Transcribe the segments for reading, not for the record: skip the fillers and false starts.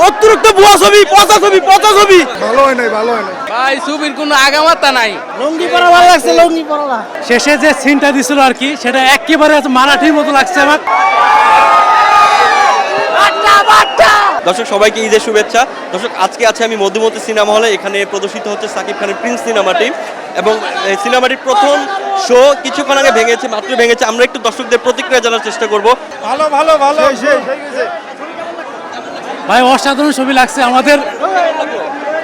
অতিরিক্ত ভুয়া ছবি, পচা ছবি, পচা ছবি। ভালো হয় নাই, ভালো হয় নাই ভাই ছবির কোনো আগামাতা নাই। লুঙ্গি পরা ভালো লাগছে, লুঙ্গি পরা। শেষে যে সিনটা দিছিল আর কি, সেটা একেবারে মারাঠির মতো লাগছে আমার। দর্শক সবাইকে ঈদের শুভেচ্ছা। দর্শক আজকে আছে আমি মধুমতি সিনেমা হলে, এখানে প্রদর্শিত হচ্ছে সাকিব খানের প্রিন্স সিনেমাটি এবং সিনেমাটির প্রথম শো কিছুক্ষণ আগে ভেঙেছে, মাত্র ভেঙেছে। আমরা একটু দর্শকদের প্রতিক্রিয়া জানার চেষ্টা করব। ভালো ভালো ভালো ভাই অসাধারণ ছবি লাগছে আমাদের।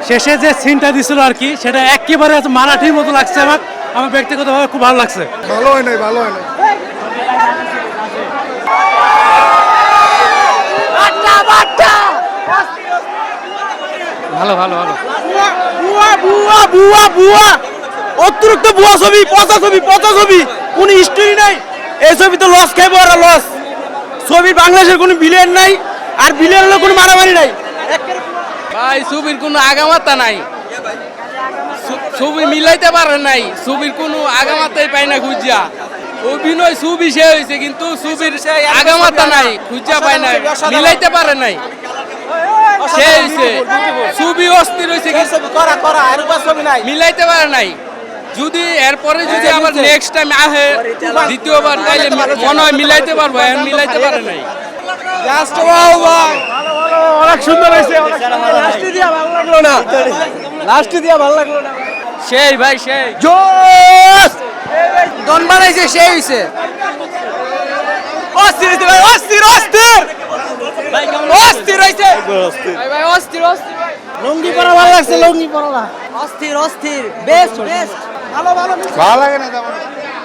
শেষে যে সিনটা দিছিল আর কি, সেটা একেবারে মারাঠির মতো লাগছে আমার। আমার ব্যক্তিগতভাবে খুব ভালো লাগছে। ভালো হয় নাই, ভালো হয় নাই ভালো ভালো ভালো। ভুয়া ভুয়া ভুয়া ভুয়া, অতিরিক্ত ভুয়া ছবি, পচা ছবি, পচা ছবি। কোনো হিস্টরি নাই এই ছবি, তো লস খাইবো আর লস। ছবি বাংলাদেশের কোনো ভিলেন নাই, আর ভিলেন হলো কোনো মারামারি নাই। ভাই ছবির কোনো আগামাতা নাই, ছবি মিলাইতে পারে নাই, ছবির কোনো আগামাতাই পাই না খুঁজা। অভিনয় ছবি সে হয়েছে কিন্তু ছবির আগামাতা নাই, খুঁজা পায় নাই, মিলাইতে পারে নাই। সে হয়েছে ছবি অস্থির হয়েছে কিন্তু মিলাইতে পারে নাই। যদি এরপরে যদি আবার নেক্সট টাইম আসে দ্বিতীয়বার, তাইলে মনে হয় মিলাইতে পারবো, এখন মিলাইতে পারে নাই। অনেক সুন্দর হয়েছে, লাস্টে দিয়া ভালো লাগলো না, লাস্টে দিয়া ভালো লাগলো না। সেই ভাই সেই জোস ডন বানাইছে, সেই হয়েছে। অস্থির হয়েছে ভাই, অস্থির অস্থির অস্থির হয়েছে ভাই অস্থির অস্থির। লুঙ্গি পরা ভালো লাগছে, লুঙ্গি পরা। অস্থির অস্থির বেস্ট বেস্ট ভালো লাগে না তেমন।